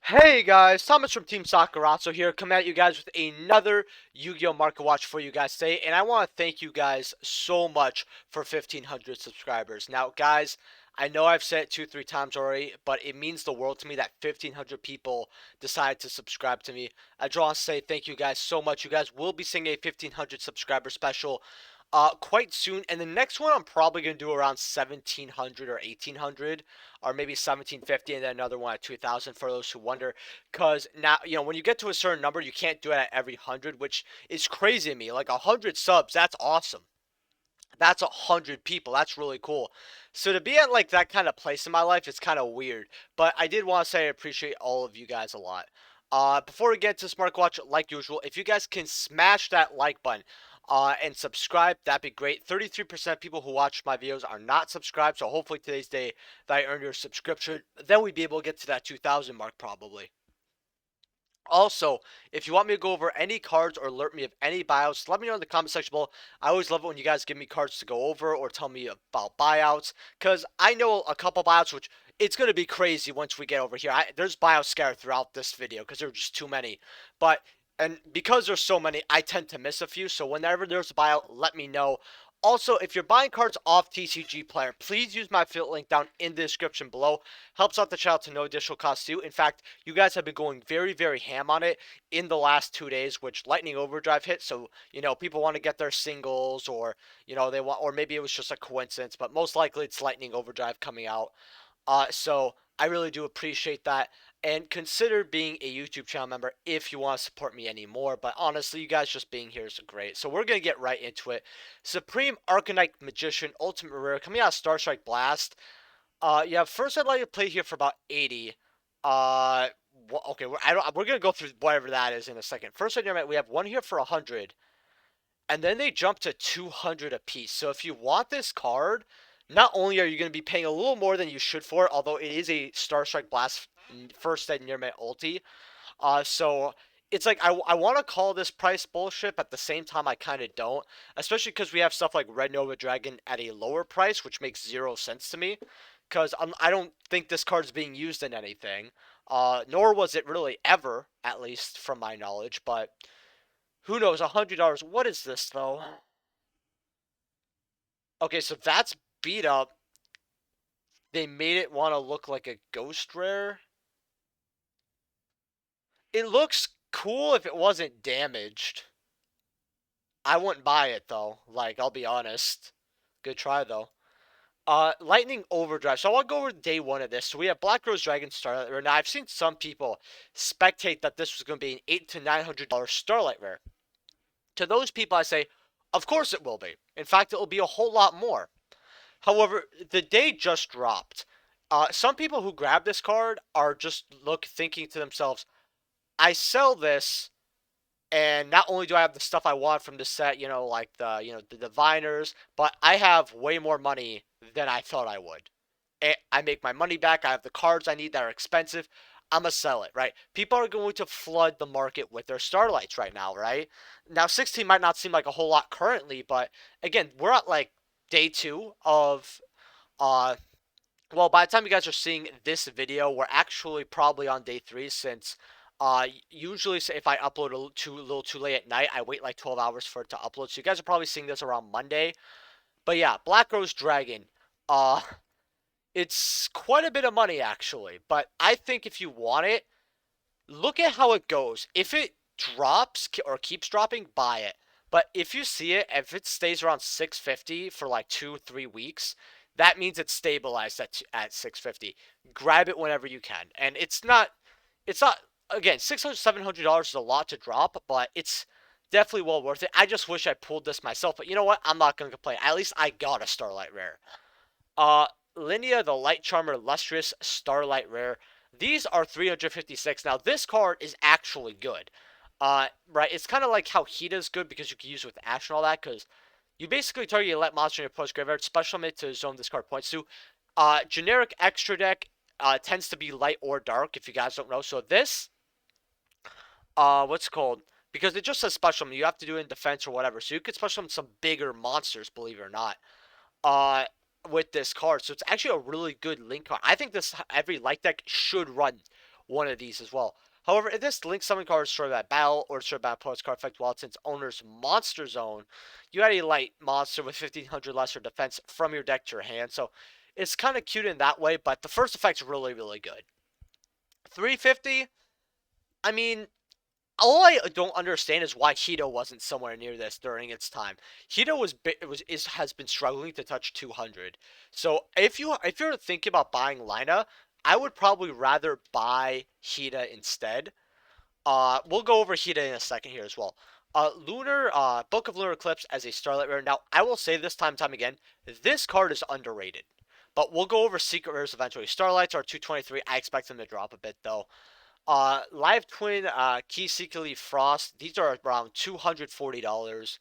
Hey guys, Thomas from Team Sakaratsu here, coming at you guys with another Yu-Gi-Oh! Market Watch for you guys today, and I want to thank you guys so much for 1,500 subscribers. Now, guys, I know I've said it 2-3 times already, but it means the world to me that 1,500 people decided to subscribe to me. I just want to say thank you guys so much. You guys will be seeing a 1,500 subscriber special quite soon, and the next one I'm probably going to do around 1,700 or 1,800 or maybe 1,750, and then another one at 2,000 for those who wonder. Because now, when you get to a certain number, you can't do it at every 100, which is crazy to me. Like 100 subs, that's awesome. That's 100 people. That's really cool. So to be at like that kind of place in my life, it's kind of weird. But I did want to say I appreciate all of you guys a lot. Before we get to Smartwatch, like usual, if you guys can smash that like button and subscribe, that'd be great. 33% of people who watch my videos are not subscribed, so hopefully today's day that I earn your subscription, then we'd be able to get to that 2,000 mark probably. Also, if you want me to go over any cards or alert me of any buyouts, let me know in the comment section below. I always love it when you guys give me cards to go over or tell me about buyouts, because I know a couple buyouts which it's going to be crazy once we get over here. There's buyouts scattered throughout this video because there are just too many. And because there's so many, I tend to miss a few, so whenever there's a buyout, let me know. Also, if you're buying cards off TCG Player, please use my affiliate link down in the description below. Helps out the channel to no additional cost to you. In fact, you guys have been going very, very ham on it in the last 2 days, which Lightning Overdrive hit. So, people want to get their singles or, they want, or maybe it was just a coincidence, but most likely it's Lightning Overdrive coming out. So I really do appreciate that. And consider being a YouTube channel member if you want to support me anymore. But honestly, you guys just being here is great. So we're going to get right into it. Supreme Arcanite Magician Ultimate Rare coming out of STARSTRIKE Blast. Yeah, first I'd like to play here for about 80. Uh, okay, we're going to go through whatever that is in a second. First idea, we have one here for 100. And then they jump to 200 apiece. So if you want this card, not only are you going to be paying a little more than you should for it, although it is a STARSTRIKE Blast first Ed near ulti. So it's like I want to call this price bullshit, but at the same time I kind of don't, especially because we have stuff like Red Nova Dragon at a lower price, which makes 0 sense to me, because I don't think this card's being used in anything, nor was it really ever, at least from my knowledge. But who knows? $100. What is this though? Okay, so that's beat up. They made it want to look like a ghost rare. It looks cool if it wasn't damaged. I wouldn't buy it though. Like, I'll be honest. Good try though. Lightning Overdrive. So I want to go over day one of this. So we have Black Rose Dragon Starlight Rare. Now I've seen some people spectate that this was going to be an $800 to $900 Starlight Rare. To those people, I say, of course it will be. In fact, it will be a whole lot more. However, the day just dropped. Some people who grab this card are just thinking to themselves, I sell this, and not only do I have the stuff I want from the set, like the diviners, but I have way more money than I thought I would. I make my money back. I have the cards I need that are expensive. I'm gonna sell it, right? People are going to flood the market with their starlights right now, right? Now, 16 might not seem like a whole lot currently, but again, we're at like day two of uh well, by the time you guys are seeing this video, we're actually probably on day three, since usually if I upload a little too late at night, I wait like 12 hours for it to upload. So you guys are probably seeing this around Monday. But yeah, Black Rose Dragon. Uh it's quite a bit of money actually, but I think if you want it, look at how it goes. If it drops or keeps dropping, buy it. But if you see it, if it stays around 650 for like 2-3 weeks, that means it's stabilized at 650. Grab it whenever you can. And it's not again, $600-$700 is a lot to drop, but it's definitely well worth it. I just wish I pulled this myself, but you know what? I'm not gonna complain. At least I got a Starlight Rare. Uh, Linnea, the Light Charmer Lustrous Starlight Rare. These are 356. Now, this card is actually good. Right, it's kind of like how Hita's good because you can use it with Ash and all that, because you basically target a light monster in your post graveyard, special made to zone this card points to. Generic extra deck tends to be light or dark, if you guys don't know. So this, what's it called? Because it just says special, you have to do it in defense or whatever. So you could special summon some bigger monsters, believe it or not. Uh, with this card. So it's actually a really good link card. I think this every light deck should run one of these as well. However, if this link summon card is destroyed by battle or destroyed by opponent's card effect while it's in its owner's monster zone, you add a light monster with 1500 lesser defense from your deck to your hand. So it's kind of cute in that way, but the first effect's really, really good. 350, I mean, all I don't understand is why Hito wasn't somewhere near this during its time. Hito has been struggling to touch 200. So if you're thinking about buying Lina, I would probably rather buy Hita instead. We'll go over Hita in a second here as well. Book of Lunar Eclipse as a Starlight Rare. Now, I will say this time and time again, this card is underrated. But we'll go over Secret Rares eventually. Starlights are 223. I expect them to drop a bit, though. Live Twin, Key Secretly Frost. These are around $240.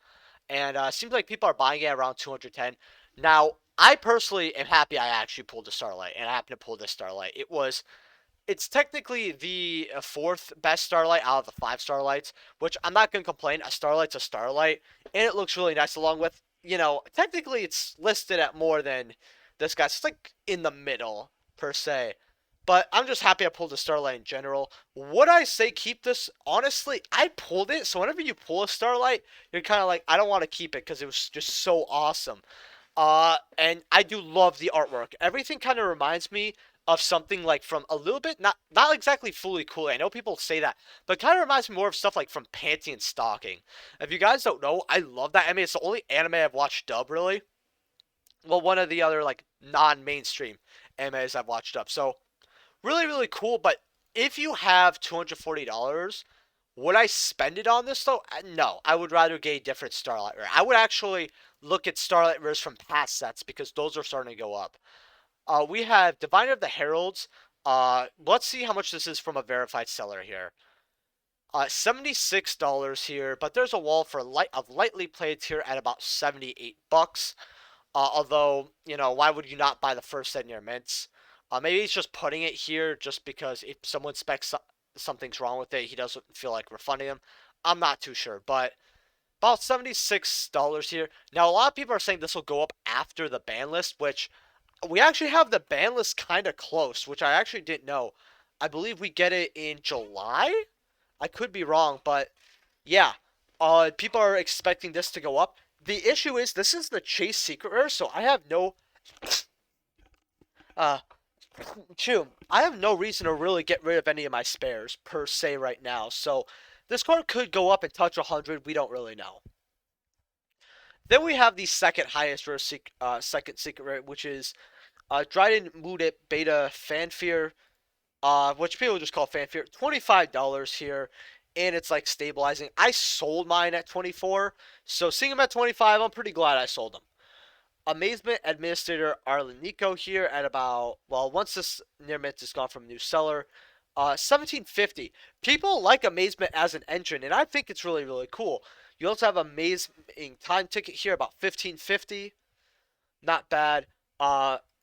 And seems like people are buying it around 210. Now, I personally am happy I actually pulled the Starlight. And I happened to pull this Starlight. It's technically the fourth best Starlight out of the 5 Starlights, which I'm not going to complain. A Starlight's a Starlight, and it looks really nice along with, technically it's listed at more than this guy's. It's like in the middle, per se. But I'm just happy I pulled the Starlight in general. Would I say keep this? Honestly, I pulled it, so whenever you pull a Starlight, you're kind of like, I don't want to keep it because it was just so awesome. And I do love the artwork. Everything kind of reminds me of something like from a little bit, not exactly Fully Cool. I know people say that, but kind of reminds me more of stuff like from Panty and Stocking. If you guys don't know, I love that. I mean, it's the only anime I've watched dub, really. Well, one of the other like non-mainstream animes I've watched up. So really, really cool. But if you have $240, would I spend it on this though? No, I would rather get a different Starlight Rare. I would actually look at Starlight Rares from past sets because those are starting to go up. We have Diviner of the Heralds. Let's see how much this is from a verified seller here. $76 here, but there's a wall for lightly played here at about $78. Although, why would you not buy the first set in your mints? Maybe he's just putting it here just because if someone specs something's wrong with it, he doesn't feel like refunding them. I'm not too sure, but about $76 here. Now, a lot of people are saying this will go up after the ban list, which we actually have the ban list kind of close, which I actually didn't know. I believe we get it in July? I could be wrong, but yeah. People are expecting this to go up. The issue is, this is the Chase Secret Rare, so I have no... Uh, I have no reason to really get rid of any of my spares, per se, right now. So, this card could go up and touch 100, we don't really know. Then we have the second highest rare, second secret rare, which is Dryden Moodit Beta Fanfear, which people just call Fanfear. $25 here, and it's like stabilizing. I sold mine at 24, so seeing them at 25, I'm pretty glad I sold them. Amazement Administrator Arlenico here at about, well, once this near mint is gone from new seller, 1750. People like Amazement as an engine, and I think it's really, really cool. You also have Amazing Time Ticket here, about 1550. Not bad.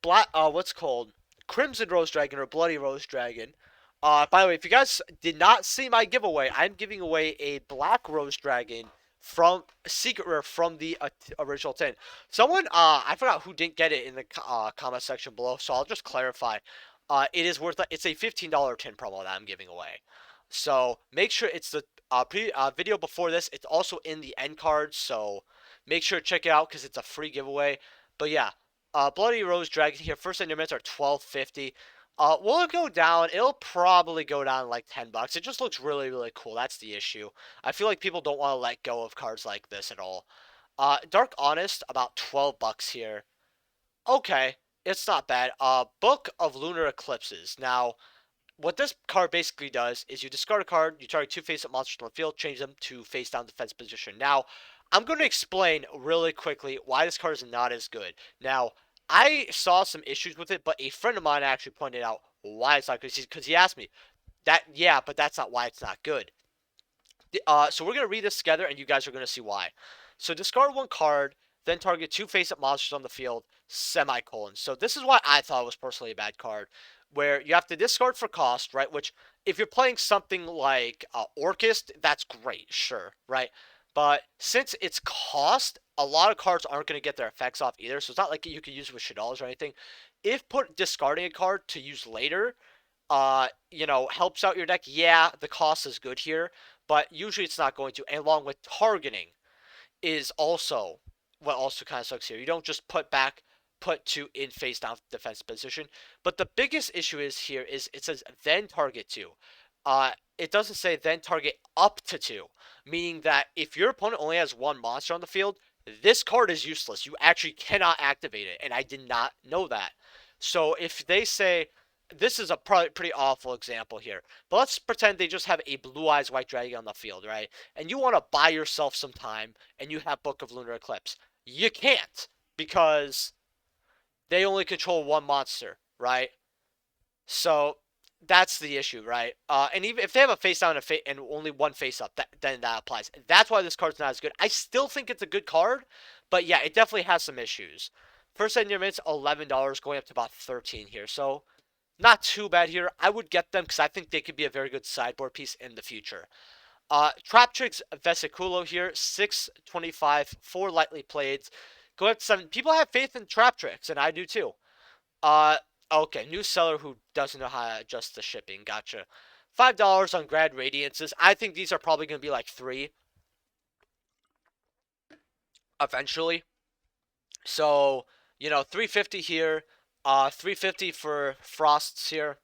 What's called Crimson Rose Dragon or Bloody Rose Dragon. By the way, if you guys did not see my giveaway, I'm giving away a Black Rose Dragon from Secret Rare from the original tin. Someone, I forgot who didn't get it in the comment section below, so I'll just clarify. It is worth, it's a $15 tin promo that I'm giving away. So make sure it's the video before this. It's also in the end card, so make sure to check it out because it's a free giveaway. But yeah, Bloody Rose Dragon here. First minutes are $12.50. Will it go down? It'll probably go down like $10. It just looks really, really cool. That's the issue. I feel like people don't want to let go of cards like this at all. Dark Honest, about $12 here. Okay, it's not bad. Book of Lunar Eclipses. Now, what this card basically does is you discard a card, you target 2 face-up monsters on the field, change them to face-down defense position. Now, I'm going to explain really quickly why this card is not as good. Now, I saw some issues with it, but a friend of mine actually pointed out why it's not good. Because he asked me, yeah, but that's not why it's not good. So we're going to read this together, and you guys are going to see why. So discard 1 card, then target 2 face-up monsters on the field, semicolon. So this is why I thought it was personally a bad card, where you have to discard for cost, right? Which, if you're playing something like Orchist, that's great, sure, right? But since it's cost, a lot of cards aren't going to get their effects off either. So it's not like you can use it with Shadows or anything. If discarding a card to use later, helps out your deck. Yeah, the cost is good here, but usually it's not going to. And along with targeting is also what also kind of sucks here. You don't just put two in face down defense position. But the biggest issue is here is it says then target two. It doesn't say then target up to two, meaning that if your opponent only has one monster on the field, this card is useless. You actually cannot activate it, and I did not know that. So if they say this is a probably pretty awful example here, but let's pretend they just have a blue eyes white dragon on the field, right? And you want to buy yourself some time, and you have Book of Lunar Eclipse. You can't because they only control one monster, right? So that's the issue, right? And even if they have a face down and only one face up, then that applies. That's why this card's not as good. I still think it's a good card, but yeah, it definitely has some issues. First in your minutes, $11, going up to about 13 here. So not too bad here. I would get them because I think they could be a very good sideboard piece in the future. Traptrix Vesiculo here, 625, 4 lightly played. Go up to 7. People have faith in Traptrix, and I do too. Uh, okay, new seller who doesn't know how to adjust the shipping. Gotcha. $5 on Grad Radiances. I think these are probably going to be like 3 eventually. So, 350 here. 350 for Frosts here.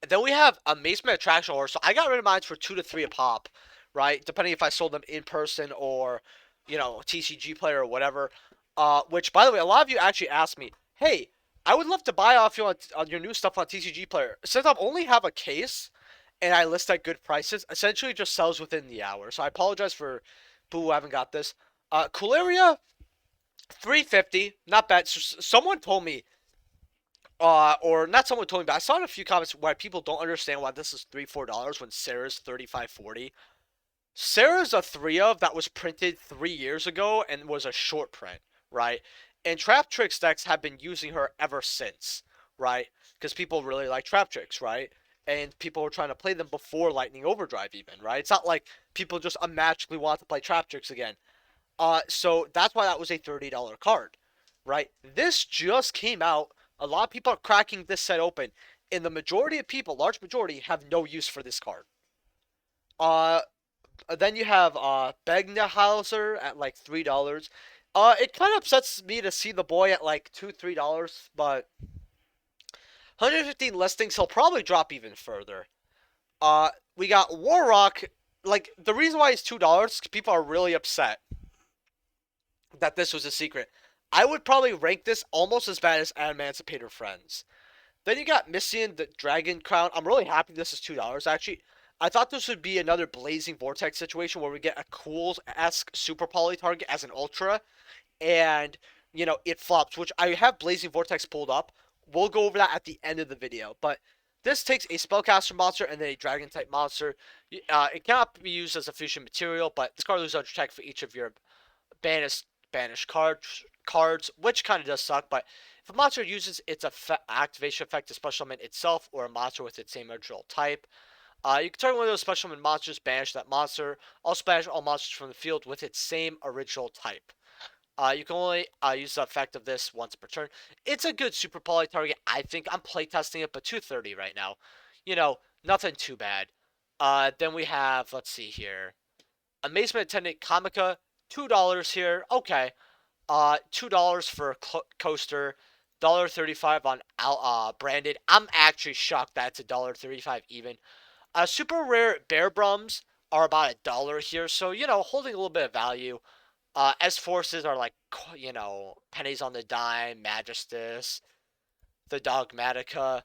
And then we have Amazement Attraction Horror. So I got rid of mine for 2 to 3 a pop, right? Depending if I sold them in person or, TCG player or whatever. Which, by the way, a lot of you actually asked me, hey, I would love to buy off you on your new stuff on TCG player. Since I only have a case and I list at good prices, essentially just sells within the hour. So I apologize for people who haven't got this. Cularia, 350, not bad. So someone told me or not someone told me, but I saw in a few comments why people don't understand why this is $3-4 when Sarah's 35-40. Sarah's a 3 of that was printed 3 years ago and was a short print, right? And Trap Tricks decks have been using her ever since, right? Because people really like Trap Tricks, right? And people were trying to play them before Lightning Overdrive even, right? It's not like people just magically want to play Trap Tricks again. So that's why that was a $30 card, right? This just came out. A lot of people are cracking this set open, and the majority of people, large majority, have no use for this card. Then you have Begnahauser at like $3. It kind of upsets me to see the boy at like $2-3, but 115 listings, he'll probably drop even further. We got Warrock. Like the reason why he's $2, people are really upset that this was a secret. I would probably rank this almost as bad as Emancipator Friends. Then you got Missian the Dragon Crown. I'm really happy this is $2 actually. I thought this would be another Blazing Vortex situation where we get a cool-esque Super Poly target as an Ultra, and, it flops, which I have Blazing Vortex pulled up. We'll go over that at the end of the video, but this takes a Spellcaster monster and then a Dragon-type monster. It cannot be used as a fusion material, but this card loses under attack for each of your banished cards, which kind of does suck, but if a monster uses its activation effect to special summon itself or a monster with its same original type, you can target one of those special summon monsters, banish that monster. Also banish all monsters from the field with its same original type. You can only use the effect of this once per turn. It's a good Super Poly target. I think I'm playtesting it, but 230 right now. Nothing too bad. Then we have, let's see here, Amazement Attendant Comica, $2 here. Okay. $2 for a coaster, $1.35 on branded. I'm actually shocked that it's $1.35 even. Super rare bear brums are about $1 here, so holding a little bit of value. S forces are like pennies on the dime, Magistus, the Dogmatica.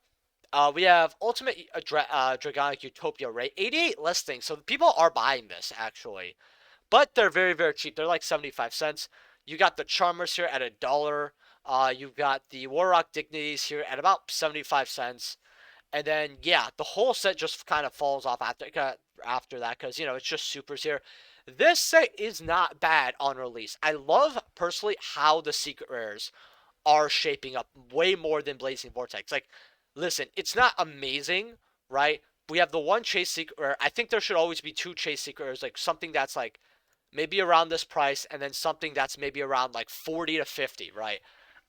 We have Ultimate Dragonic Utopia rate, 88 listings, so people are buying this actually, but they're very very cheap. They're like 75 cents. You got the Charmers here at $1. You've got the Warrock Dignities here at about 75 cents. And then, yeah, the whole set just kind of falls off after that because, it's just supers here. This set is not bad on release. I love, personally, how the secret rares are shaping up way more than Blazing Vortex. Like, listen, it's not amazing, right? We have the one chase secret rare. I think there should always be 2 chase secret rares, like something that's like maybe around this price, and then something that's maybe around like 40 to 50, right?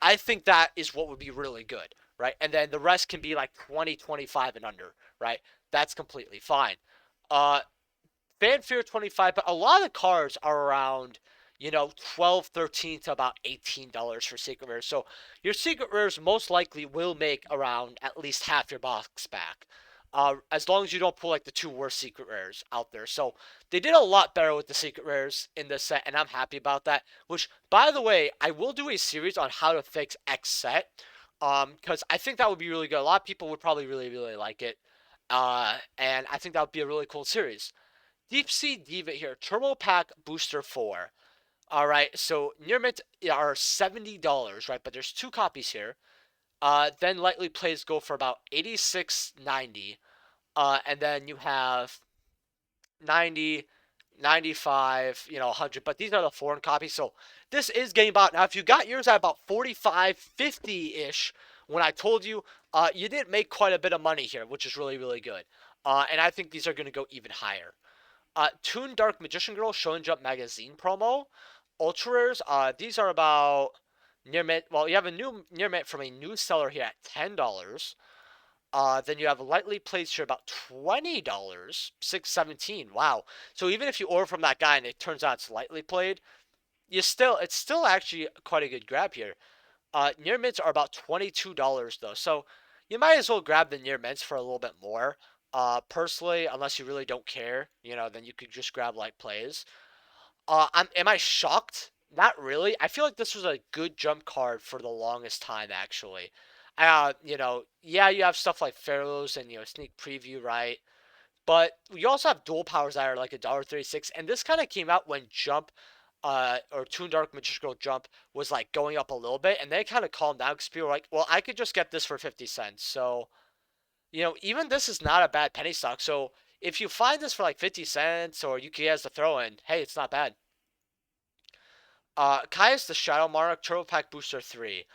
I think that is what would be really good, right? And then the rest can be like 20, 25 and under, right? That's completely fine. Uh, Fanfare 25, but a lot of the cards are around, 12, 13 to about $18 for secret rares. So your secret rares most likely will make around at least half your box back. As long as you don't pull like the two worst secret rares out there. So they did a lot better with the secret rares in this set, and I'm happy about that. Which, by the way, I will do a series on how to fix X set. Because I think that would be really good. A lot of people would probably really, really like it. And I think that would be a really cool series. Deep Sea Diva here, Turbo Pack Booster 4. All right, so near mint are $70, right? But there's two copies here. Then lightly plays go for about 86.90. And then you have 90, 95, 100. But these are the foreign copies, so this is getting about. Now, if you got yours at about 45, 50-ish, when I told you, you did make quite a bit of money here, which is really, really good. And I think these are going to go even higher. Toon Dark Magician Girl Shonen Jump Magazine promo. Ultra Rares, these are about near mint. Well, you have a new near mint from a new seller here at $10. Then you have lightly placed here about $20, 617. Wow. So even if you order from that guy and it turns out it's lightly played, it's still actually quite a good grab here. Near mints are about $22 though, so you might as well grab the near mints for a little bit more. Personally, unless you really don't care, then you could just grab light plays. Am I shocked? Not really. I feel like this was a good jump card for the longest time, actually. Yeah, you have stuff like Pharaohs and sneak preview, right? But you also have dual powers that are like $1.36, and this kind of came out when Jump, or Toon Dark Magician Girl Jump was like going up a little bit, and they kind of calmed down because people were like, well, I could just get this for 50 cents. So, even this is not a bad penny stock. So if you find this for like 50 cents or you can as a throw in, hey, it's not bad. Kai's the Shadow Monarch Turbo Pack Booster 3.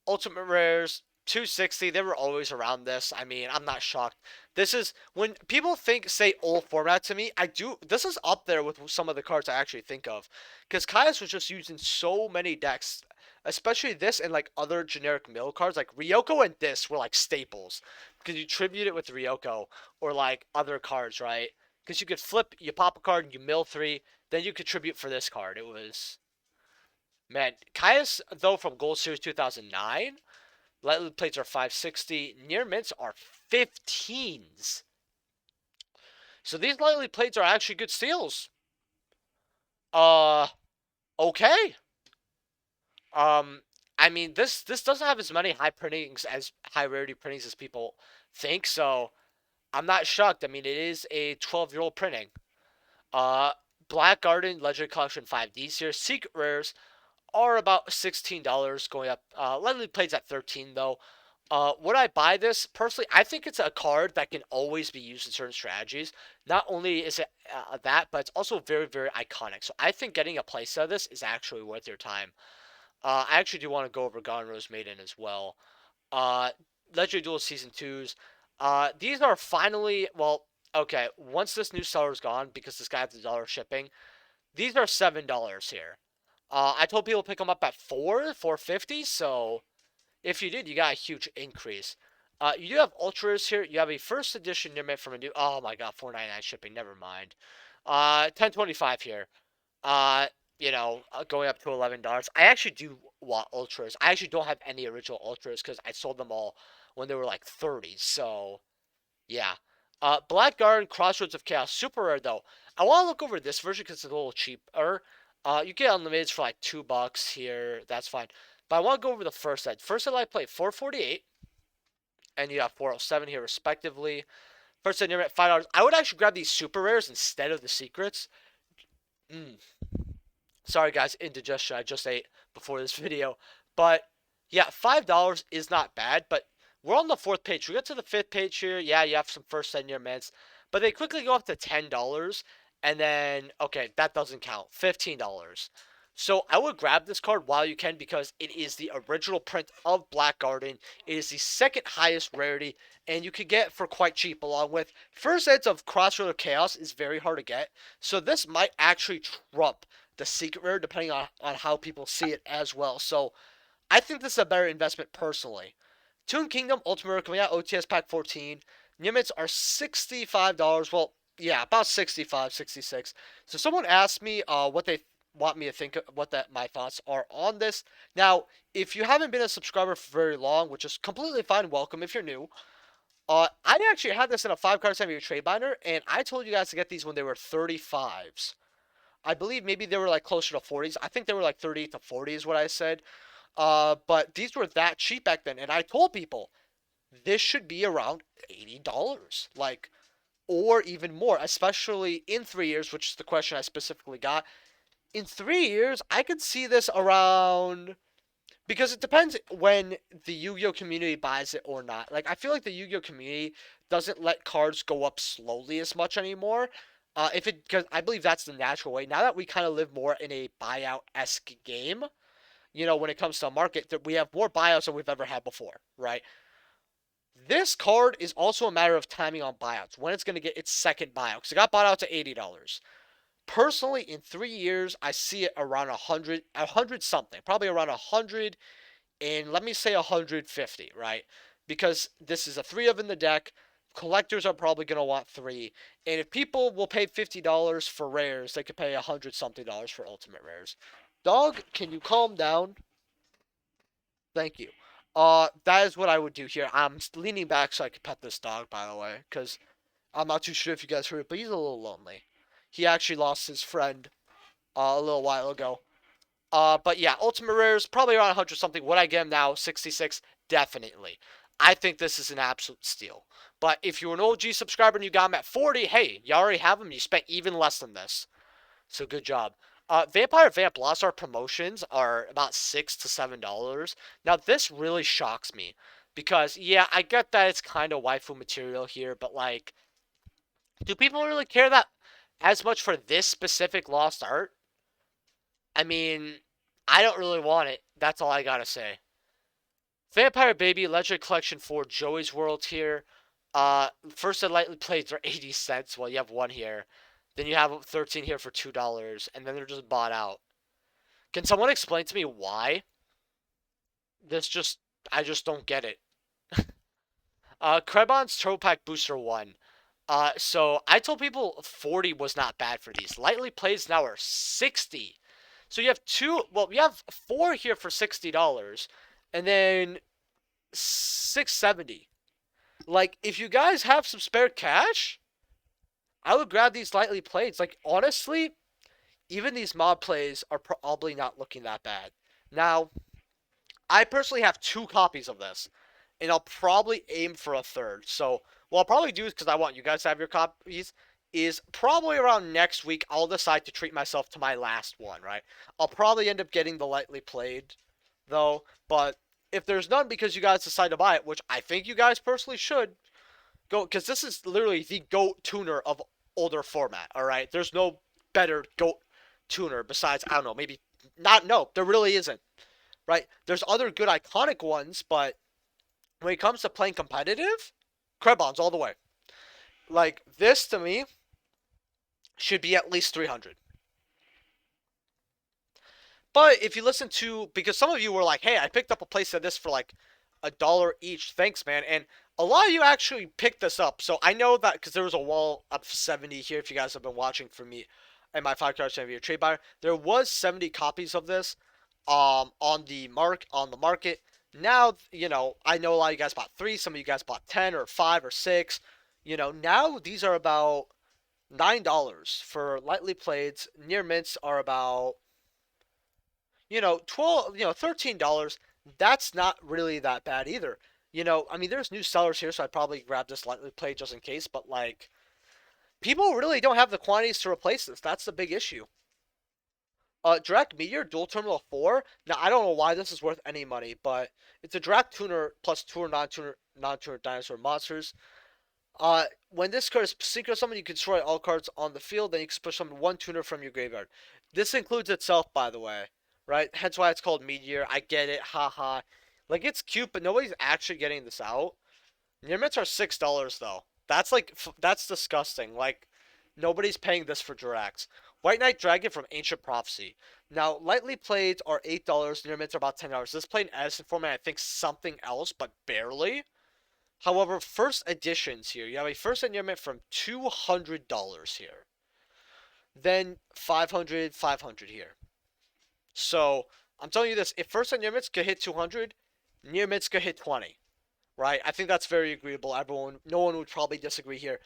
Ultimate Rares, 260. They were always around this. I mean, I'm not shocked. This is when people say old format to me. I do. This is up there with some of the cards I actually think of, because Kai's was just used in so many decks, especially this and like other generic mill cards. Like Ryoko and this were like staples because you tribute it with Ryoko or like other cards, right? Because you could flip, you pop a card, and you mill three, then you contribute for this card. It was, man, Caius though from Gold Series 2009. Lightly plates are 560. Near mints are 15s. So these lightly plates are actually good steals. Uh, okay. Um, I mean this doesn't have as many high printings as high rarity printings as people think. So I'm not shocked. I mean it is a 12-year-old printing. Uh, Black Garden Legendary Collection 5Ds here. Secret rares are about $16 going up. Lightly plays at 13 though. Would I buy this? Personally, I think it's a card that can always be used in certain strategies. Not only is it that, but it's also very, very iconic. So I think getting a playset of this is actually worth your time. I actually do want to go over Gone Rose Maiden as well. Uh, Legendary Duel Season 2s. These are finally, well, okay, once this new seller is gone, because this guy has the dollar shipping, these are $7 here. I told people to pick them up at 450, so if you did, you got a huge increase. You do have ultras here. You have a first edition near mint from a new. Oh my god, 499 shipping. Never mind. 1025 here. Going up to $11. I actually do want ultras. I actually don't have any original ultras because I sold them all when they were like 30. So yeah. Black Garden Crossroads of Chaos super rare though. I want to look over this version because it's a little cheaper. You get unlimited for like $2 here. That's fine. But I want to go over the first set. First set I played 448, and you have 407 here respectively. First set you're at $5. I would actually grab these super rares instead of the secrets. Sorry guys, indigestion. I just ate before this video, but yeah, $5 is not bad. But we're on the fourth page. We get to the fifth page here. Yeah, you have some first set near mints, but they quickly go up to $10, and then okay, that doesn't count. $15. So I would grab this card while you can because it is the original print of Black Garden. It is the second highest rarity, and you could get it for quite cheap along with first sets of Crossroad of Chaos is very hard to get. So this might actually trump the secret rare depending on how people see it as well. So I think this is a better investment personally. Toon Kingdom Ultimate Rare coming out OTS Pack 14. Nimitz are $65. Well, yeah, about 65, 66. So someone asked me what they want me to think, what that my thoughts are on this. Now, if you haven't been a subscriber for very long, which is completely fine, welcome if you're new. I actually had this in a 5 card semi trade binder, and I told you guys to get these when they were 35s. I believe maybe they were like closer to 40s. I think they were like 38 to 40 is what I said. But these were that cheap back then, and I told people this should be around $80, like, or even more, especially in 3 years, which is the question I specifically got. In 3 years, I could see this around, because it depends when the Yu-Gi-Oh community buys it or not. Like, I feel like the Yu-Gi-Oh community doesn't let cards go up slowly as much anymore. Because I believe that's the natural way. Now that we kind of live more in a buyout-esque game, when it comes to a market, that we have more buyouts than we've ever had before, right? This card is also a matter of timing on buyouts, when it's going to get its second buyout, because it got bought out to $80. Personally, in 3 years, I see it around 100 something, probably around 100, and let me say 150, right? Because this is a 3 of in the deck. Collectors are probably going to want 3. And if people will pay $50 for rares, they could pay 100 something dollars for ultimate rares. Dog, can you calm down? Thank you. That is what I would do here. I'm leaning back so I can pet this dog, by the way, because I'm not too sure if you guys heard it, but he's a little lonely. He actually lost his friend a little while ago. But yeah, Ultimate Rares, probably around 100 something. Would I get him now? 66? Definitely. I think this is an absolute steal. But if you're an OG subscriber and you got him at 40, hey, you already have him. You spent even less than this. So good job. Vampire Vamp Lost Art promotions are about $6 to $7. Now this really shocks me because yeah, I get that it's kind of waifu material here, but like, do people really care that as much for this specific Lost Art? I mean, I don't really want it. That's all I gotta say. Vampire Baby Legendary Collection for Joey's World here. First and lightly played are 80 cents. Well, you have one here. Then you have 13 here for $2, and then they're just bought out. Can someone explain to me why? This just, I just don't get it. Krebon's Turbo Pack Booster 1. So I told people 40 was not bad for these. Lightly plays now are 60. So you have you have 4 here for $60, and then 670. Like, if you guys have some spare cash, I would grab these lightly plays. Like, honestly, even these mod plays are probably not looking that bad. Now, I personally have 2 copies of this, and I'll probably aim for a third. So, what I'll probably do is, because I want you guys to have your copies, is probably around next week, I'll decide to treat myself to my last one, right? I'll probably end up getting the lightly played, though, but if there's none because you guys decide to buy it, which I think you guys personally should, go, because this is literally the GOAT tuner of older format, alright? There's no better GOAT tuner besides, I don't know, maybe, not, no, there really isn't, right? There's other good iconic ones, but when it comes to playing competitive, Krebons all the way. Like, this to me should be at least 300. But if you listen to, because some of you were like, hey, I picked up a place of this for like $1 each. Thanks, man. And a lot of you actually picked this up. So I know that because there was a wall of 70 here. If you guys have been watching for me and my 5 card Champion trade buyer, there was 70 copies of this on the market. Now, I know a lot of you guys bought 3. Some of you guys bought 10 or 5 or 6. Now these are about $9 for lightly played. Near mints are about 12, $13. That's not really that bad either. I mean, there's new sellers here, so I'd probably grab this lightly played just in case, but like, people really don't have the quantities to replace this. That's the big issue. Direct Meteor Dual Terminal 4. Now, I don't know why this is worth any money, but it's a direct tuner plus 2 or non-tuner dinosaur monsters. When this card is synchro summoned, you can destroy all cards on the field, then you can push summon 1 tuner from your graveyard. This includes itself, by the way, right? Hence why it's called Meteor. I get it, haha. Like, it's cute, but nobody's actually getting this out. Near mints are $6, though. That's, like, that's disgusting. Like, nobody's paying this for directs. White Knight Dragon from Ancient Prophecy. Now, lightly played are $8, near mints are about $10. This played in Edison format, I think something else, but barely. However, first editions here, you have a first and near mint from $200 here. Then 500, 500 here. So, I'm telling you this, if first and near mints could hit 200, near mints could hit 20. Right? I think that's very agreeable. No one would probably disagree here.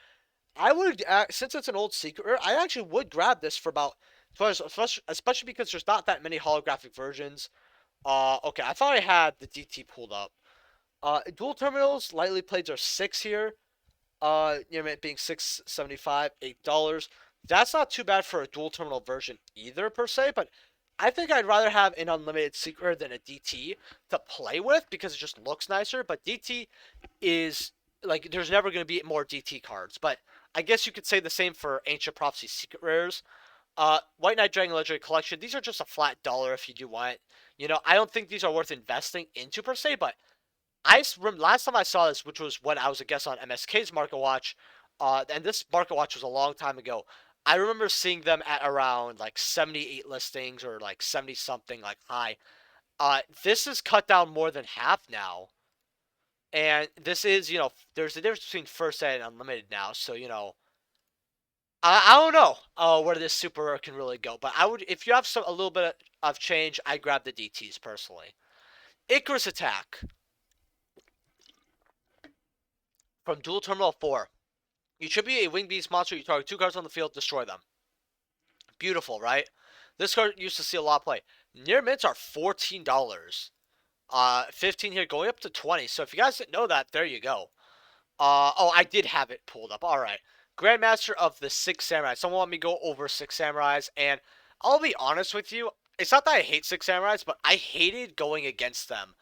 I would, since it's an old secret, I actually would grab this for about, especially because there's not that many holographic versions. Okay, I thought I had the DT pulled up. Dual terminals, lightly played are 6 here. You know, it being 6.75, $8. That's not too bad for a dual terminal version either per se, but I think I'd rather have an unlimited secret than a DT to play with because it just looks nicer. But DT is like there's never going to be more DT cards, but I guess you could say the same for Ancient Prophecy Secret Rares. White Knight Dragon Legendary Collection. These are just a flat dollar if you do want. You know, I don't think these are worth investing into per se, but last time I saw this, which was when I was a guest on MSK's Market Watch, and this Market Watch was a long time ago. I remember seeing them at around like 78 listings or like 70 something like high. This is cut down more than half now. And this is, there's a difference between first ed and unlimited now. So, I don't know where this super rare can really go. But I would, if you have a little bit of change, I grab the DTs personally. Icarus Attack from Dual Terminal 4. You should be a Winged Beast monster. You target 2 cards on the field, destroy them. Beautiful, right? This card used to see a lot of play. Near mints are $14. 15 here, going up to 20. So if you guys didn't know that, there you go. Oh, I did have it pulled up. All right. Grandmaster of the Six Samurais. Someone want me to go over Six Samurais, and I'll be honest with you. It's not that I hate Six Samurais, but I hated going against them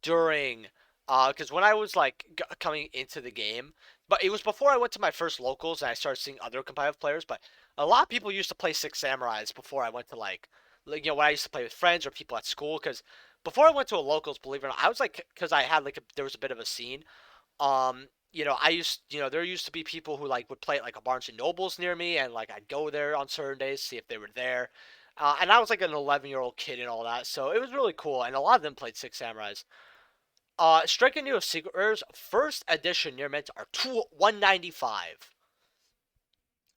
during, because when I was like coming into the game, but it was before I went to my first locals and I started seeing other competitive players. But a lot of people used to play Six Samurais before I went to when I used to play with friends or people at school. Because before I went to a locals, believe it or not, I was like, because I had there was a bit of a scene. There used to be people who like would play at like a Barnes and Nobles near me, and like I'd go there on certain days see if they were there. And I was like an 11-year-old kid and all that, so it was really cool. And a lot of them played Six Samurais. Striking New of Secret Rares, first edition near mint are 195.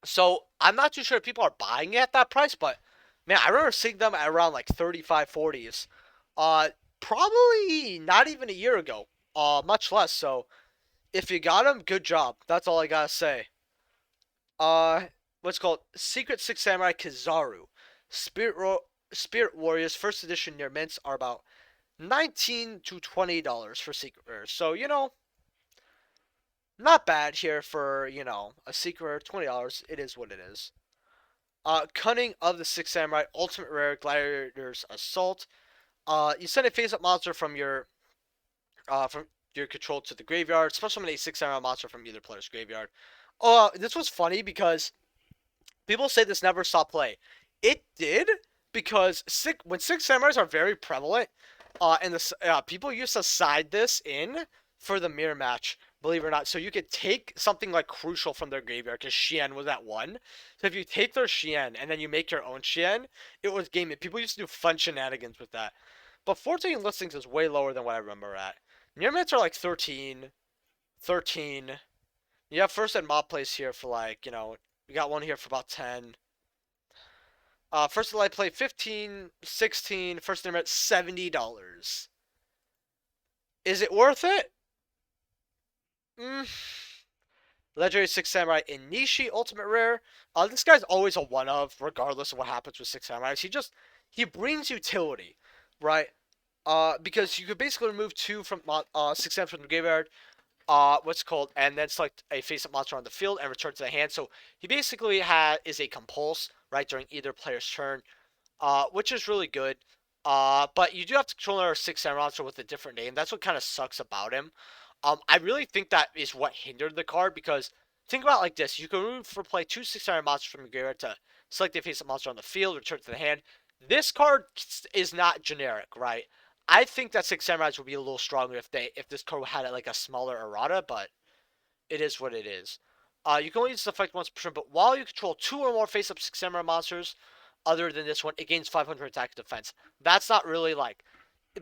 So I'm not too sure if people are buying it at that price, but man, I remember seeing them at around like 35, 40s. Probably not even a year ago. Much less. So if you got them, good job. That's all I gotta say. Uh, what's called Secret Six Samurai Kizaru, Spirit Warriors first edition near mints are about $19 to $20 for secret rares. So not bad here for a secret rare. $20. It is what it is. Cunning of the Six Samurai Ultimate Rare Gladiator's Assault. You send a face-up monster from your control to the graveyard. Special summon a 6 Samurai monster from either player's graveyard. Oh, this was funny because people say this never stopped play. It did because when 6 Samurais are very prevalent, and people used to side this in for the mirror match, believe it or not. So you could take something like Crucial from their graveyard because Shien was at 1. So if you take their Shien and then you make your own Shien, it was gaming. People used to do fun shenanigans with that. But 14 listings is way lower than what I remember at. Near mints are like 13. You have first and mob plays here for we got one here for about 10. First light play 15, 16, first near mint $70. Is it worth it? Legendary Six Samurai Inishi Ultimate Rare. This guy's always a one of, regardless of what happens with Six Samurais. He brings utility, right? Because you could basically remove 2 from Six Samurais from the graveyard. And then select a face-up monster on the field and return to the hand. So he basically is a compulse, right, during either player's turn, which is really good. But you do have to control our 6 Samurai monster with a different name. That's what kind of sucks about him. I really think that is what hindered the card because think about it like this. You can remove for play 2 6 Samurai monsters from your graveyard to select a face-up monster on the field, return to the hand. This card is not generic, right? I think that 6 Samurais would be a little stronger if this card had like a smaller errata, but it is what it is. You can only use this effect once per turn, but while you control 2 or more face-up samurai monsters, other than this one, it gains 500 attack and defense. That's not really like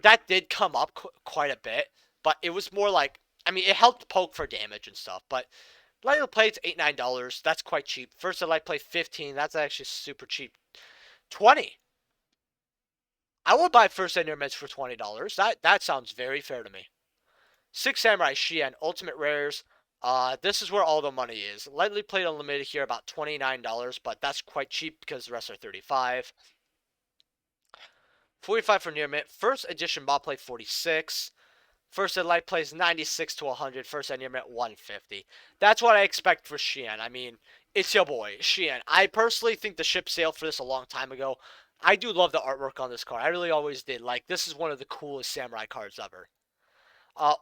that did come up quite a bit, but it was more like I mean it helped poke for damage and stuff. But lightly play it's $8-9. That's quite cheap. First light play 15. That's actually super cheap. 20. I would buy first ed meds for $20. That sounds very fair to me. 6 Samurai Shien, Ultimate Rares. This is where all the money is. Lightly played unlimited here, about $29, but that's quite cheap because the rest are 35. 45 for near mint. First edition bot play 46. First ed light plays 96 to 100. First ed near mint 150. That's what I expect for Shien. I mean, it's your boy, Shien. I personally think the ship sailed for this a long time ago. I do love the artwork on this card. I really always did. Like, this is one of the coolest samurai cards ever.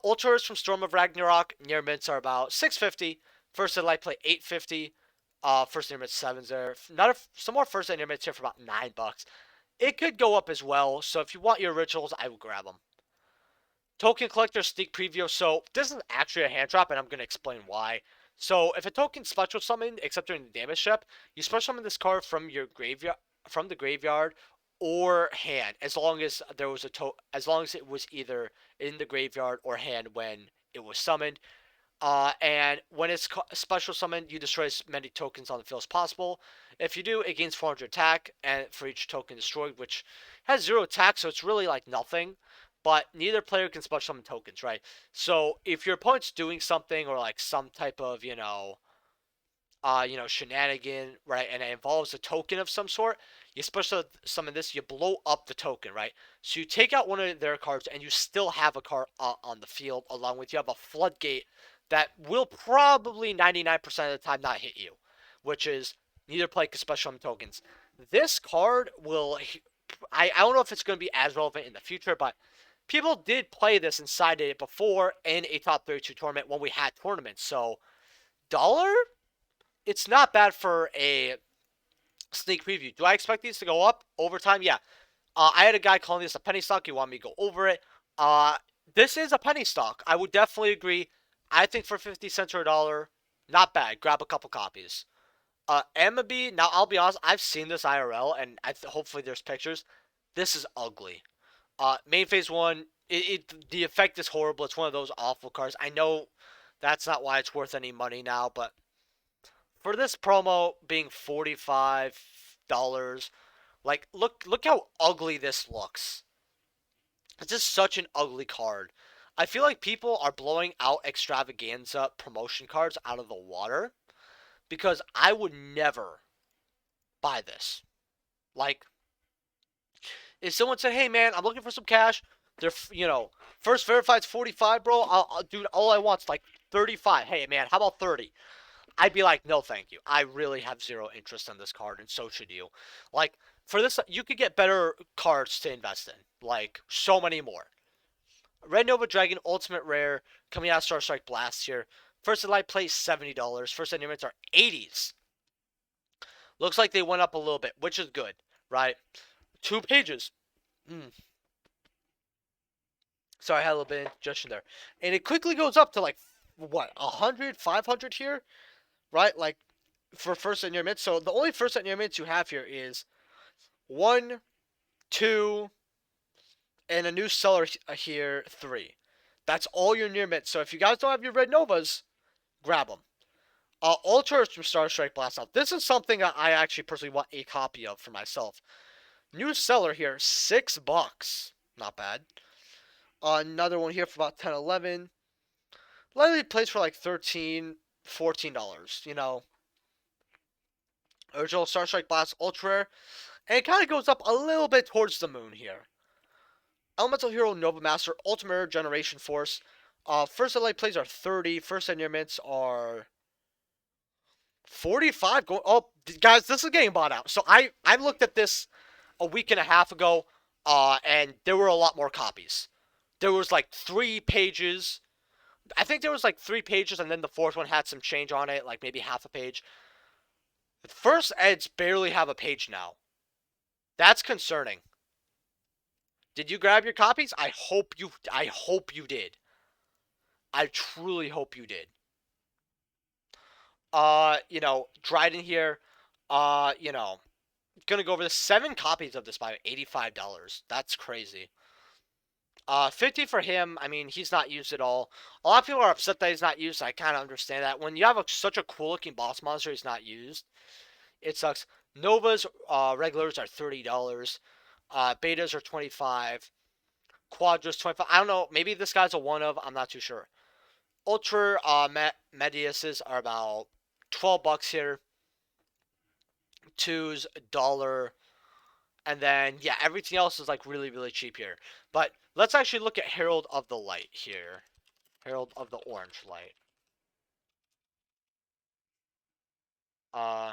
Ultras from Storm of Ragnarok near mints are about 650. First ed light play 850. First near mint 7s there. Some more first ed near mints here for about $9. It could go up as well. So if you want your rituals, I will grab them. Token Collector Sneak Preview. So this is actually a hand trap, and I'm going to explain why. So if a token special summoned, except during the damage step, you special summon this card from your graveyard, or hand, as long as there was as long as it was either in the graveyard or hand when it was summoned. And when it's special summoned, you destroy as many tokens on the field as possible. If you do, it gains 400 attack and for each token destroyed, which has 0 attack, so it's really like nothing. But neither player can special summon tokens, right? So if your opponent's doing something or like some type of, shenanigan, right, and it involves a token of some sort, you special summon this, you blow up the token, right? So you take out one of their cards, and you still have a card on the field, along with you have a floodgate that will probably 99% of the time not hit you, which is neither player can special summon tokens. This card will, I don't know if it's going to be as relevant in the future, but people did play this and sided it before in a top 32 tournament when we had tournaments. So, dollar? It's not bad for a sneak preview. Do I expect these to go up over time? Yeah. I had a guy calling this a penny stock. He wanted me to go over it. This is a penny stock. I would definitely agree. I think for 50 cents or a dollar, not bad. Grab a couple copies. MB, now I'll be honest, I've seen this IRL, and hopefully there's pictures. This is ugly. Main phase 1, the effect is horrible. It's one of those awful cards. I know that's not why it's worth any money now, but for this promo being $45, like look how ugly this looks. It's just such an ugly card. I feel like people are blowing out extravaganza promotion cards out of the water because I would never buy this. Like, if someone said, "Hey man, I'm looking for some cash," they're first verified's 45, bro. Dude, all I want's like 35. Hey man, how about 30? I'd be like, no, thank you. I really have 0 interest in this card, and so should you. Like, for this, you could get better cards to invest in. Like, so many more. Red Nova Dragon Ultimate Rare coming out of STARSTRIKE Blast here. First ed light plays $70. First ed units are 80s. Looks like they went up a little bit, which is good, right? 2 pages. Sorry, I had a little bit of indigestion there. And it quickly goes up to like, what, 100, 500 here? Right? Like, for first and near mids. So the only first and near mids you have here is 1, 2, and a new seller here, 3. That's all your near mids. So if you guys don't have your red novas, grab them. Ultras from STARSTRIKE Blast Out. This is something I actually personally want a copy of for myself. New seller here, $6. Not bad. Another one here for about 10, 11. Lightly plays for like 13, $14. Original STARSTRIKE Blast Ultra Rare. And it kind of goes up a little bit towards the moon here. Elemental Hero Nova Master Ultimate Generation Force. First ed light plays are 30. First ed near mints are 45. Oh, guys, this is getting bought out. So I looked at this a week and a half ago, and there were a lot more copies. There was like 3 pages. I think there was like 3 pages, and then the 4th one had some change on it, like maybe half a page. The first eds barely have a page now. That's concerning. Did you grab your copies? I hope you did. I truly hope you did. You know, Dryden here. You know, gonna go over the 7 copies of this by $85. That's crazy. 50 for him. I mean, he's not used at all. A lot of people are upset that he's not used. I kind of understand that. When you have such a cool looking boss monster, he's not used. It sucks. Novas regulars are $30. Betas are 25. Quadras 25. I don't know. Maybe this guy's a one of. I'm not too sure. Ultra Mediuses are about $12 here. Twos $1. And then yeah, everything else is like really really cheap here. But let's actually look at Herald of the Light here. Herald of the Orange Light. Uh,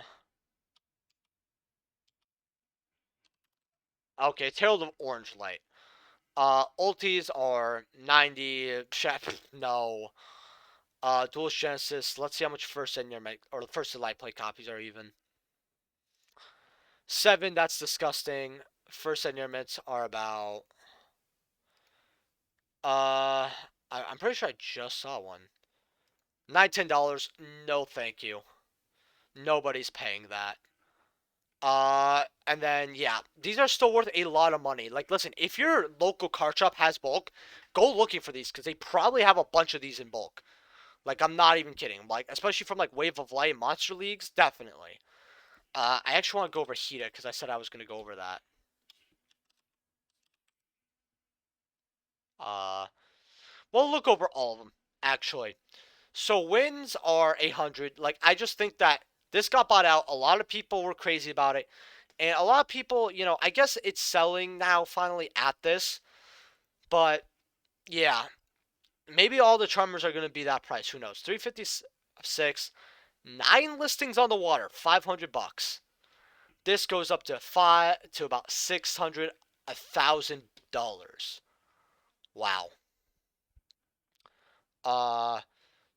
okay, it's Herald of Orange Light. Ultis are 90. No. Dual Genesis. Let's see how much first in your or the first light play copies are even. 7. That's disgusting. First in your mitts are about. I'm pretty sure I just saw one. $10. No, thank you. Nobody's paying that. And then yeah, these are still worth a lot of money. Like, listen, if your local card shop has bulk, go looking for these because they probably have a bunch of these in bulk. Like, I'm not even kidding. Like, especially from like Wave of Light and Monster Leagues, definitely. I actually want to go over Hita because I said I was gonna go over that. Uh, we'll look over all of them actually. So wins are 800. Like, I just think that this got bought out. A lot of people were crazy about it. And a lot of people, you know, I guess it's selling now finally at this. But yeah, maybe all the charmers are going to be that price. Who knows? 356, 9 listings on the water, $500. This goes up to about 600, $1,000. Wow. Uh,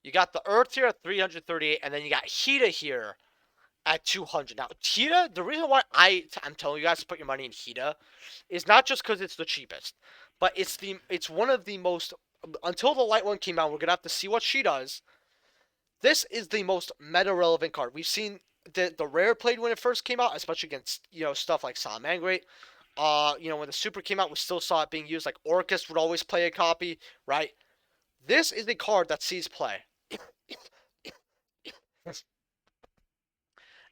you got the Earth here at 338, and then you got Hita here at 200. Now, Hita, the reason why I'm telling you guys to put your money in Hita is not just because it's the cheapest, but it's one of the most. Until the light one came out, we're gonna have to see what she does. This is the most meta relevant card we've seen. The rare played when it first came out, especially against stuff like Salamangreat. When the super came out, we still saw it being used. Like Orcus would always play a copy, right? This is the card that sees play.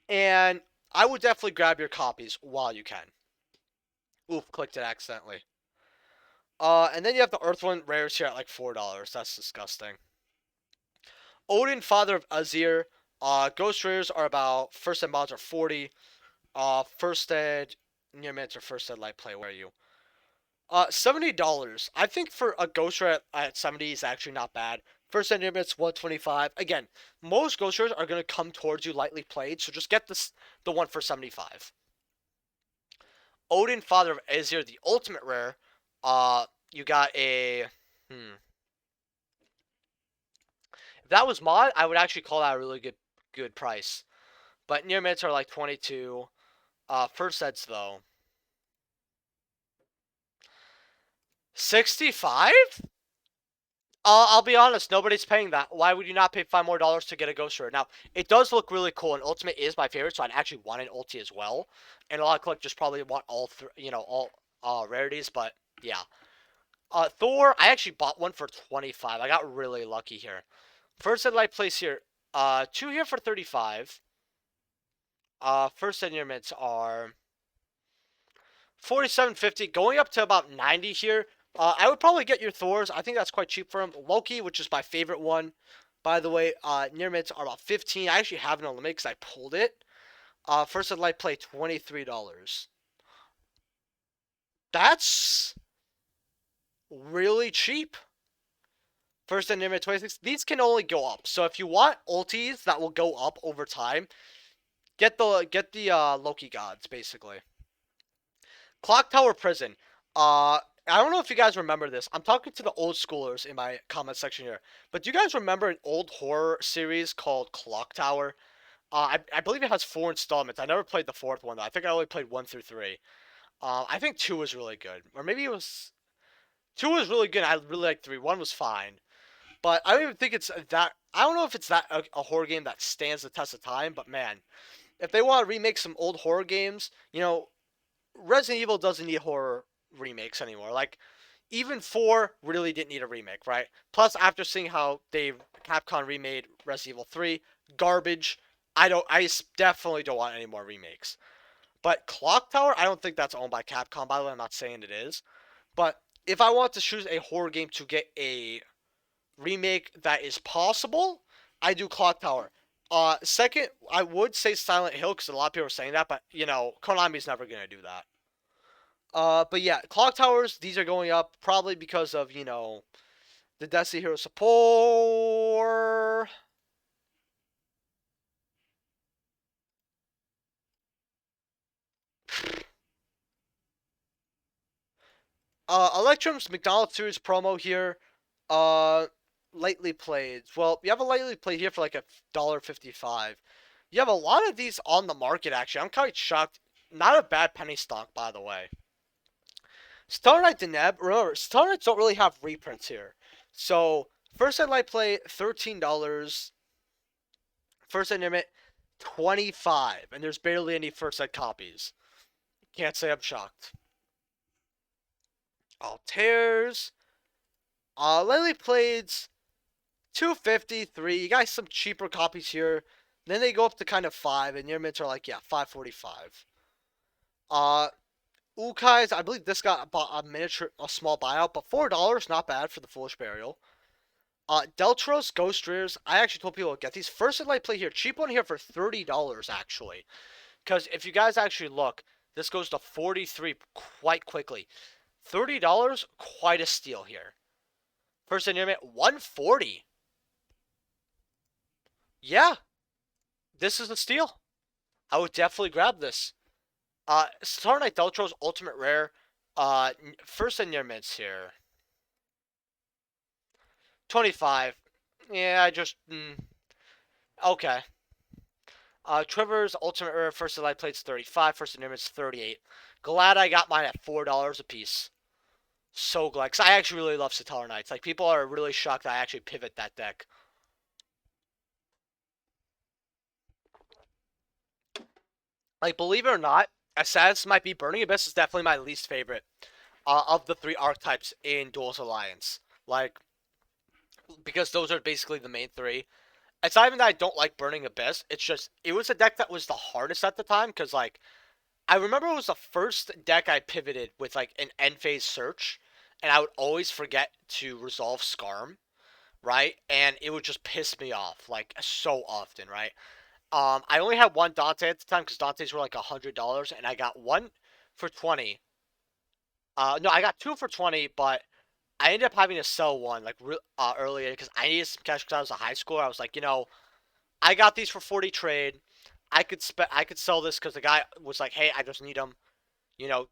And I would definitely grab your copies while you can. Oof, clicked it accidentally. And then you have the Earth one rares here at like $4. That's disgusting. Odin, Father of Azir. Ghost rares are about first ed mods are 40. First ed near mints or first ed light play. Where are you? $70. I think for a ghost rare at 70 is actually not bad. First ed near mints 125. Again, most ghost rares are gonna come towards you lightly played, so just get the one for 75. Odin, Father of Azir, the ultimate rare. You got a If that was mod, I would actually call that a really good price. But near mids are like 22. First sets though. 65? I'll be honest, nobody's paying that. Why would you not pay $5 more to get a Ghost Rare? Now, it does look really cool, and Ultimate is my favorite, so I'd actually want an Ulti as well. And a lot of collectors probably want all rarities, but yeah. Thor, I actually bought one for 25. I got really lucky here. First set light place here. 2 here for 35. First set near mids are 47.50, going up to about 90 here. I would probably get your Thors. I think that's quite cheap for him. Loki, which is my favorite one, by the way. Near mids are about 15. I actually have it on limit because I pulled it. First set light play $23. That's really cheap. First and near mid 26. These can only go up. So if you want ultis that will go up over time, get the Loki gods basically. Clock Tower Prison. I don't know if you guys remember this. I'm talking to the old schoolers in my comment section here. But do you guys remember an old horror series called Clock Tower? I believe it has 4 installments. I never played the 4th one though. I think I only played 1 through 3. I think 2 was really good, or maybe it was 2 was really good. I really liked 3. 1 was fine, but I don't even think it's that. I don't know if it's that a horror game that stands the test of time, but man, if they want to remake some old horror games, Resident Evil doesn't need horror remakes anymore. Like, even 4 really didn't need a remake, right? Plus, after seeing how Capcom remade Resident Evil 3, garbage. I definitely don't want any more remakes. But Clock Tower, I don't think that's owned by Capcom. By the way, I'm not saying it is. But if I want to choose a horror game to get a remake that is possible, I do Clock Tower. Second, I would say Silent Hill because a lot of people are saying that, but Konami's never gonna do that. But yeah, Clock Towers, these are going up probably because of the Destiny Hero support. Electrum's McDonald's series promo here. Uh, lightly played. Well, you have a lightly played here for like $1.55. You have a lot of these on the market actually. I'm quite shocked. Not a bad penny stock, by the way. Starlight Deneb. Remember, Starlights don't really have reprints here. So first I'd like play $13. First Ed limit 25, and there's barely any first Ed copies. Can't say I'm shocked. Altair's. Lightly Plays 253. You got some cheaper copies here. Then they go up to kind of 5, and near mints are like, yeah, 545. Ukai's, I believe this got a small buyout, but $4, not bad for the Foolish Burial. Deltros Ghost Rears, I actually told people to get these. First I'd like play here, cheap one here for $30 actually. Because if you guys actually look, this goes to 43 quite quickly. $30, quite a steal here. First in limit, 140. Yeah, this is a steal. I would definitely grab this. Star Knight Deltros Ultimate Rare. First in your mints here. 25. Yeah, okay. Trevor's Ultimate Rare First in Light Plate's 35. First in your mints 38. Glad I got mine at $4 a piece. So glad, because I actually really love Satar Knights. Like, people are really shocked that I actually pivot that deck. Like, believe it or not, as sad as it might be, Burning Abyss is definitely my least favorite of the 3 archetypes in Duels Alliance. Like, because those are basically the main 3. It's not even that I don't like Burning Abyss. It's just, it was a deck that was the hardest at the time, because, like, I remember it was the first deck I pivoted with, like, an end phase search, and I would always forget to resolve Scarm, right? And it would just piss me off, like, so often, right? I only had one Dante at the time because Dantes were like $100, and I got one for 20. No, I got two for 20, but I ended up having to sell one like earlier because I needed some cash because I was a high schooler. I was like, I got these for 40 trade. I could sell this because the guy was like, hey, I just need them.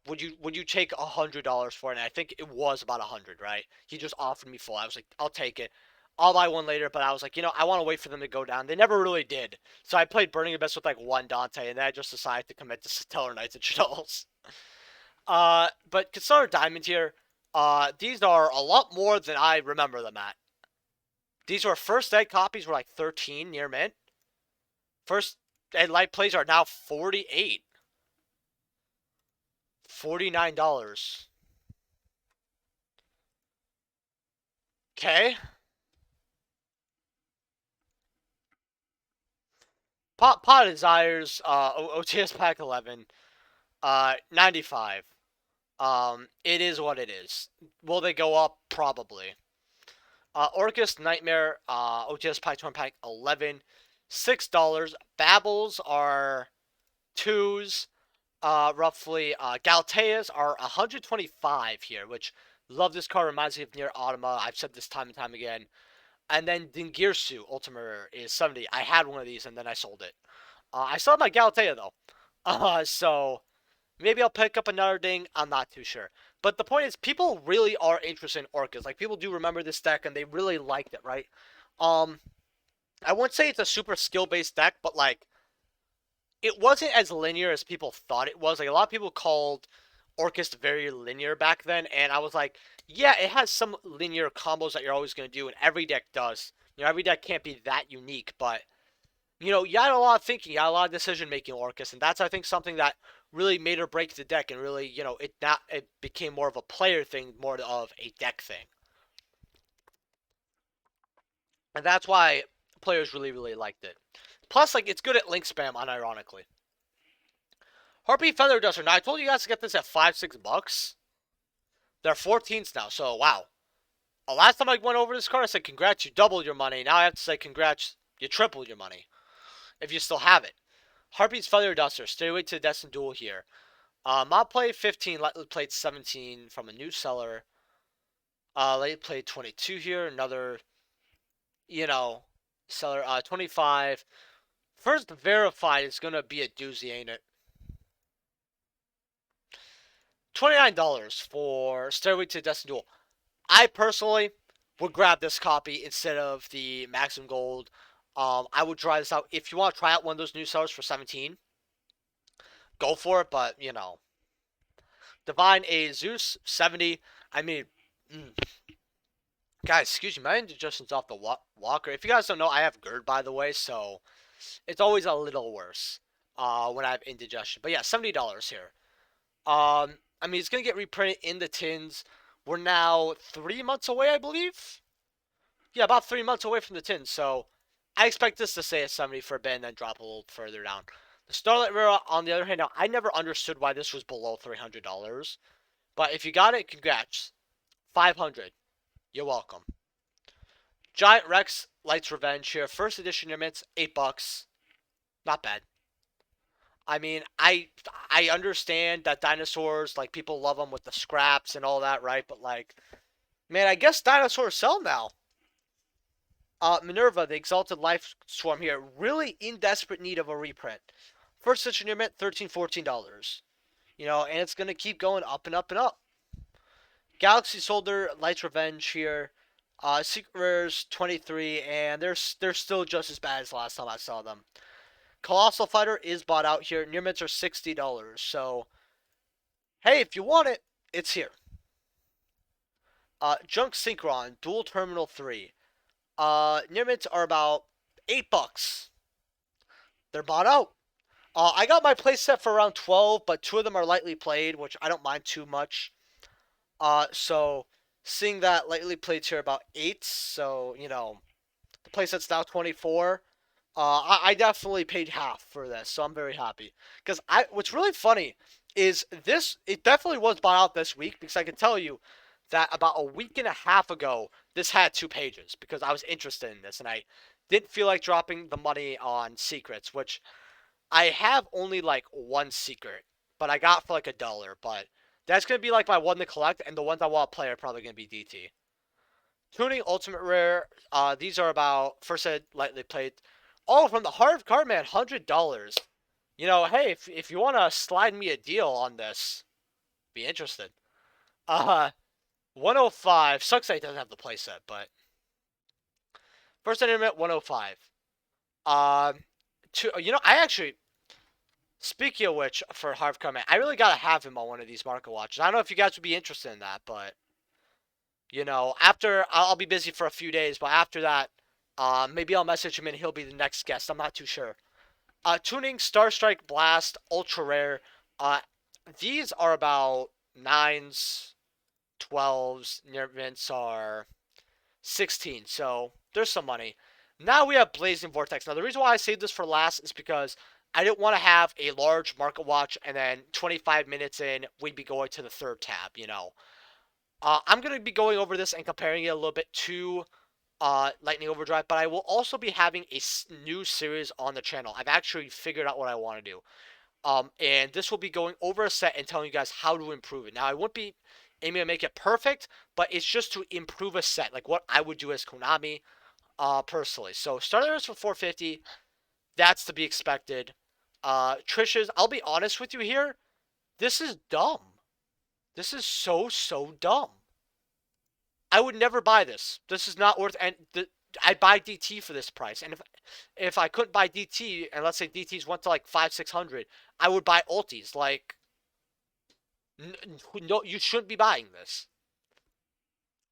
Would you take $100 for it? And I think it was about 100, right? He just offered me full. I was like, I'll take it. I'll buy one later, but I was like, I want to wait for them to go down. They never really did. So I played Burning Abyss with like one Dante, and then I just decided to commit to Stellar Knights and Shells. But consider Diamond here. These are a lot more than I remember them at. These were first ed copies were like 13 near mint. First ed light plays are now 48. $49. Okay. Pot of Desires, OTS Pack 11, 95. It is what it is. Will they go up? Probably. Orcus Nightmare, OTS Pack 20 Pack 11, $6. Babbles are 2s, roughly. Galteas are 125 here, which, love this card, reminds me of Near Automa. I've said this time and time again. And then Dingirsu Ultimate Rare is 70. I had one of these and then I sold it. I still have my Galatea though. So maybe I'll pick up another Ding. I'm not too sure. But the point is, people really are interested in Orcas. Like, people do remember this deck and they really liked it, right? I wouldn't say it's a super skill-based deck, but like, it wasn't as linear as people thought it was. Like, a lot of people called Orcus very linear back then, and I was like, yeah, it has some linear combos that you're always going to do, and every deck does. Every deck can't be that unique, but you had a lot of thinking, you had a lot of decision making, Orcus, and that's I think something that really made or break the deck, and really, it became more of a player thing, more of a deck thing, and that's why players really, really liked it. Plus, like, it's good at link spam, unironically. Harpy Feather Duster. Now I told you guys to get this at $5-6. They're 14s now, so wow. Last time I went over this card, I said congrats, you doubled your money. Now I have to say congrats, you tripled your money, if you still have it. Harpy's Feather Duster. Stay away to the Destined Duel here. Mob played 15, lightly played 17 from a new seller. Late played 22 here. Another, seller 25. First verified is gonna be a doozy, ain't it? $29 for Stairway to the Destined Duel. I personally would grab this copy instead of the Maximum Gold. I would try this out. If you want to try out one of those new sellers for 17, go for it. But, Divine A Zeus, 70. I mean, guys, excuse me, my indigestion's off the walker. If you guys don't know, I have GERD, by the way, so it's always a little worse when I have indigestion. But yeah, $70 here. I mean, it's going to get reprinted in the tins. We're now 3 months away, I believe. Yeah, about 3 months away from the tins, so I expect this to stay at 70 for a bit and then drop a little further down. The Starlight Rare, on the other hand, now, I never understood why this was below $300. But if you got it, congrats. 500. You're welcome. Giant Rex, Light's Revenge here. First edition units, $8. Not bad. I mean, I understand that dinosaurs, like, people love them with the scraps and all that, right? But, like, man, I guess dinosaurs sell now. Minerva, the Exalted Life Swarm here, really in desperate need of a reprint. First edition unit, $13, $14. And it's going to keep going up and up and up. Galaxy Soldier, Light's Revenge here. Secret Rares, 23, and they're still just as bad as last time I saw them. Colossal Fighter is bought out here. Near mints are $60. So, hey, if you want it, it's here. Junk Synchron, Dual Terminal 3. Near mints are about $8. They're bought out. I got my playset for around 12, but 2 of them are lightly played, which I don't mind too much. So seeing that lightly played here about 8, so the playset's now 24. I definitely paid half for this, so I'm very happy. Because what's really funny is it definitely was bought out this week, because I can tell you that about a week and a half ago, this had 2 pages, because I was interested in this, and I didn't feel like dropping the money on secrets, which I have only like 1 secret, but I got for like $1, but that's going to be like my one to collect, and the ones I want to play are probably going to be DT. Tuning Ultimate Rare, these are about first ed lightly played. Oh, from the Heart of Cardman, $100. Hey, if you want to slide me a deal on this, be interested. 105. Sucks that it doesn't have the playset, but first ed internet 105. I actually, speaking of which, for Heart of Cardman, I really gotta have him on one of these market watches. I don't know if you guys would be interested in that, but after I'll be busy for a few days, but after that, maybe I'll message him and he'll be the next guest. I'm not too sure. Tuning STARSTRIKE Blast Ultra Rare. These are about 9s, 12s. Near mints are 16. So there's some money. Now we have Blazing Vortex. Now the reason why I saved this for last is because I didn't want to have a large market watch and then 25 minutes in we'd be going to the third tab. I'm going to be going over this and comparing it a little bit to Lightning Overdrive, but I will also be having a new series on the channel. I've actually figured out what I want to do. And this will be going over a set and telling you guys how to improve it. Now, I won't be aiming to make it perfect, but it's just to improve a set, like what I would do as Konami, personally. So, starters for 450, that's to be expected. Trish's, I'll be honest with you here, this is dumb. This is so dumb. I would never buy this. This is not worth. And I'd buy DT for this price. And if I couldn't buy DT, and let's say DTs went to like 500-600, I would buy ultis. Like, no, you shouldn't be buying this.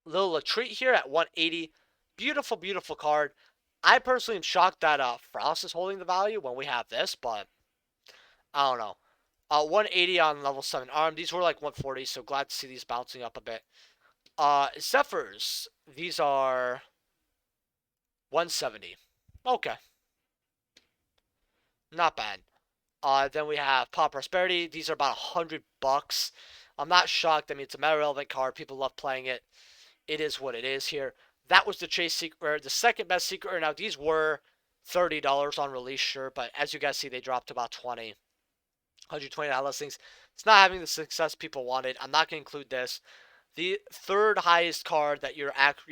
Little treat here at 180. Beautiful, beautiful card. I personally am shocked that Frost is holding the value when we have this, but I don't know. 180 on level 7 arm. These were like 140, so glad to see these bouncing up a bit. Zephyrs. These are 170. Okay, not bad. Then we have Pop Prosperity. These are about $100. I'm not shocked. I mean, it's a meta relevant card. People love playing it. It is what it is here. That was the chase secret, the second best secret. Now these were $30 on release, sure, but as you guys see, they dropped to about 20, $120 listings. It's not having the success people wanted. I'm not gonna include this. The third highest card that you're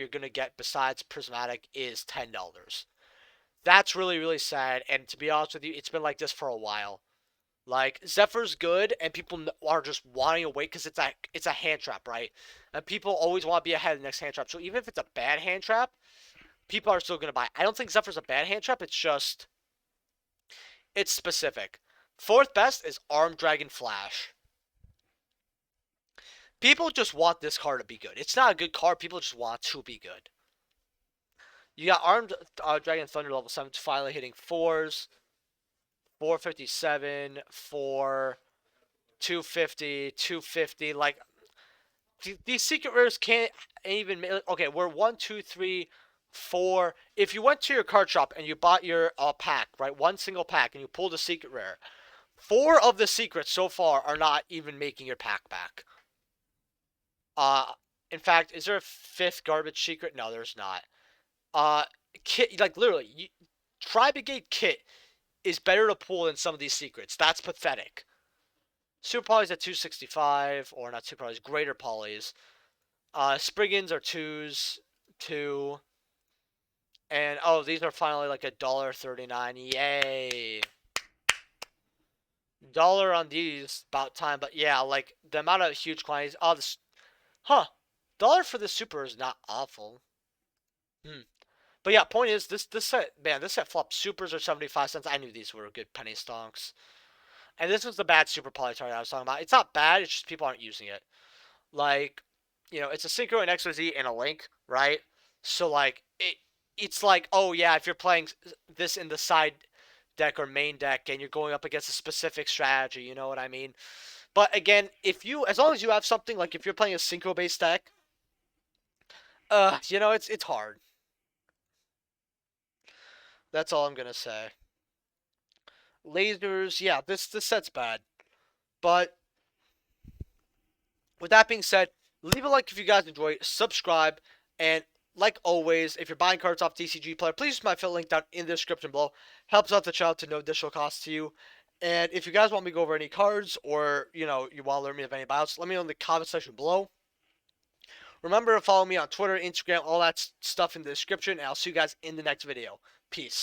gonna get besides Prismatic is $10. That's really really sad. And to be honest with you, it's been like this for a while. Like Zephyr's good, and people are just wanting to wait because it's a hand trap, right? And people always want to be ahead of the next hand trap. So even if it's a bad hand trap, people are still gonna buy. I don't think Zephyr's a bad hand trap. It's just it's specific. Fourth best is Armed Dragon Flash. People just want this card to be good. It's not a good card. People just want to be good. You got Armed Dragon Thunder level 7 finally hitting 4s. 457, 4, 250, 250. Like, these secret rares can't even. Okay, we're 1, 2, 3, 4. If you went to your card shop and you bought your pack, right? One single pack, and you pulled a secret rare, 4 of the secrets so far are not even making your pack back. In fact, is there a 5th garbage secret? No, there's not. Kit, like literally, Tri-Brigade Kit is better to pull than some of these secrets. That's pathetic. Super Polys at 265, or not Super Polys, Greater Polys. Spriggans are 2s, 2. And, oh, these are finally like $1.39. Yay. Dollar on these, about time. But yeah, like, the amount of huge quantities. Oh, this. Huh. Dollar for the super is not awful. But yeah, point is, this set, man, this set flopped. Supers are 75 cents. I knew these were good penny stonks. And this was the bad super poly target I was talking about. It's not bad, it's just people aren't using it. Like, it's a synchro, an XYZ, and a link, right? So, like, it's like, oh, yeah, if you're playing this in the side deck or main deck and you're going up against a specific strategy, you know what I mean? But again, as long as you have something, like if you're playing a synchro-based deck, it's hard. That's all I'm gonna say. Lasers, yeah, this set's bad. But with that being said, leave a like if you guys enjoyed, subscribe, and like always, if you're buying cards off TCG Player, please use my affiliate link down in the description below. Helps out the channel to no additional cost to you. And if you guys want me to go over any cards, or you want to learn me of any buyouts, let me know in the comment section below. Remember to follow me on Twitter, Instagram, all that stuff in the description, and I'll see you guys in the next video. Peace.